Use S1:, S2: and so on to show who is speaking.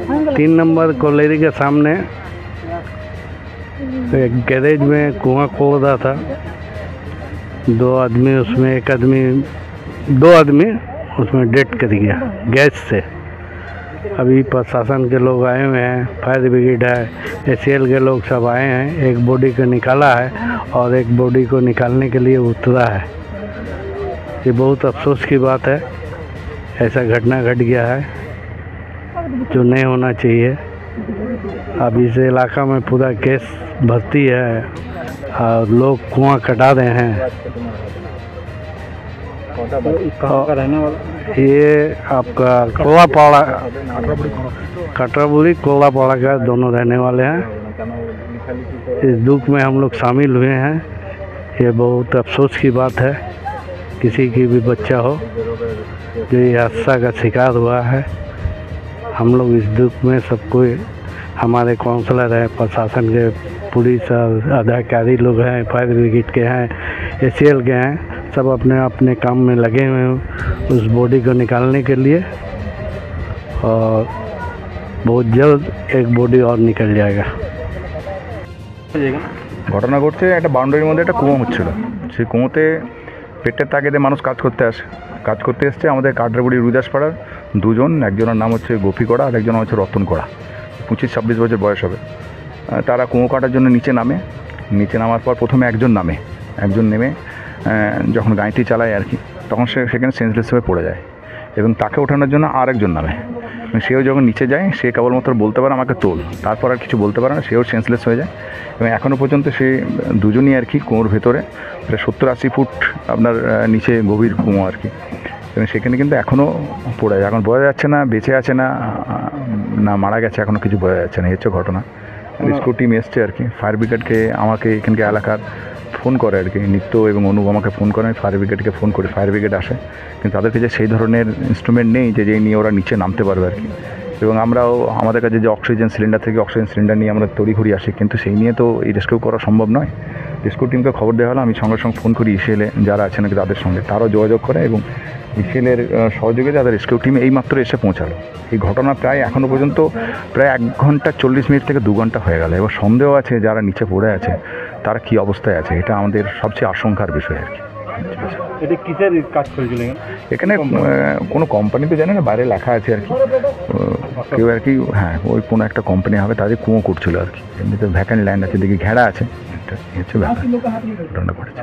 S1: 3 number college के सामने एक गैरेज में कुआं खोद रहा था। 2 आदमी उसमें, एक आदमी 2 आदमी उसमें डेथ कर गया गैस से। अभी प्रशासन के लोग आए हुए हैं, फायर ब्रिगेड है, ACL के लोग सब आए हैं। एक बॉडी को निकाला है और एक बॉडी को निकालने के लिए उतरा है। ये बहुत अफसोस की बात है, ऐसा घटना घट गया है जो नहीं होना चाहिए। अब इस इलाका में पूरा केस भर्ती है और लोग कुआं कटा रहे हैं।
S2: कहाँ का रहने वाला?
S1: ये आपका कोलापाड़ा, कटराबुरी कोलापाड़ा का दोनों रहने वाले हैं। इस दुख में हम लोग शामिल हुए हैं। ये बहुत अफसोस की बात है, किसी की भी बच्चा हो जो ये हादसा का शिकार हुआ है। हम लोग इस दुख में सब कोई, हमारे काउंसलर हैं, प्रशासन के पुलिस अधिकारी लोग हैं, फायर ब्रिगेड के हैं, ACL के हैं, सब अपने अपने काम में लगे हुए हैं उस बॉडी को निकालने के लिए। और बहुत जल्द एक बॉडी और निकल जाएगा।
S3: ঘটনা ঘটছে একটা বাউন্ডারির মধ্যে একটা কুয়ো হচ্ছিল। সেই কুয়োতে পেটের তাগিদে মানুষ কাজ করতে এসছে আমাদের কাটরাবুড়ি রুদাসপাড়ার দুজন। একজনের নাম হচ্ছে গোপী কড়া আর একজন হচ্ছে রতন কড়া। 25-26 বছর বয়স হবে। তারা কুয়ো কাটার জন্য নিচে নামার পর প্রথমে একজন নেমে যখন গাড়িটি চালায় আর কি, তখন সেখানে সেন্সলেস হয়ে পড়ে যায় এবং তাকে ওঠানোর জন্য আর একজন নামে। সেও যখন নিচে যায়, সে কেবলমাত্র বলতে পারে আমাকে তোল, তারপর আর কিছু বলতে পারে না, সেও সেন্সলেস হয়ে যায়। এবং এখনও পর্যন্ত সে দুজনই আর কি কুয়োর ভেতরে, প্রায় 70-80 ফুট আপনার নিচে গভীর কুয়ো আর কি। এবং সেখানে কিন্তু এখনও পড়ে যায়। এখন বোঝা যাচ্ছে না বেঁচে আছে না মারা গেছে, এখনও কিছু বোঝা যাচ্ছে না। এই হচ্ছে ঘটনা। রেস্কিউ টিম এসছে আর কি, ফায়ার ব্রিগেডকে আমাকে এখানকার এলাকার ফোন করে আর কি, নিত্য এবং অনুপ আমাকে ফোন করে, ফায়ার ব্রিগেডকে ফোন করে, ফায়ার ব্রিগেড আসে। কিন্তু তাদের কাছে সেই ধরনের ইনস্ট্রুমেন্ট নেই যে নিয়ে ওরা নিচে নামতে পারবে আর কি। এবং আমরাও আমাদের কাছে যে অক্সিজেন সিলিন্ডার নিয়ে আমরা তড়িঘড়ি আসি, কিন্তু সেই নিয়ে তো এই রেস্কিউ করা সম্ভব নয়। রেস্কিউ টিমকে খবর দেওয়া হলো, আমি সঙ্গে সঙ্গে ফোন করি ACL যারা আছেন নাকি তাদের সঙ্গে, তারাও যোগাযোগ করে এবং ACL সহযোগে তাদের রেস্কিউ টিম এইমাত্র এসে পৌঁছালো। এই ঘটনা প্রায় এখনও পর্যন্ত প্রায় 1 ঘন্টা 40 মিনিট থেকে 2 ঘন্টা হয়ে গেল। এবার সন্দেহ আছে যারা নিচে পড়ে আছে তারা কী অবস্থায় আছে, এটা আমাদের সবচেয়ে আশঙ্কার বিষয় আর কি।
S2: এটা কিসের কাজ করেছিল
S3: এখানে? কোনো কোম্পানি তো জানি না, বাইরে লেখা আছে আর কি, কেউ আর কি, হ্যাঁ ওই কোনো একটা কোম্পানি হবে, তাদের কুয়ো করছিল আর কি। এমনিতে ভ্যাকেন্ট ল্যান্ড আছে, দেখি ঘেরা আছে, এটা হচ্ছে ব্যাপার ঘটনা ঘটেছে।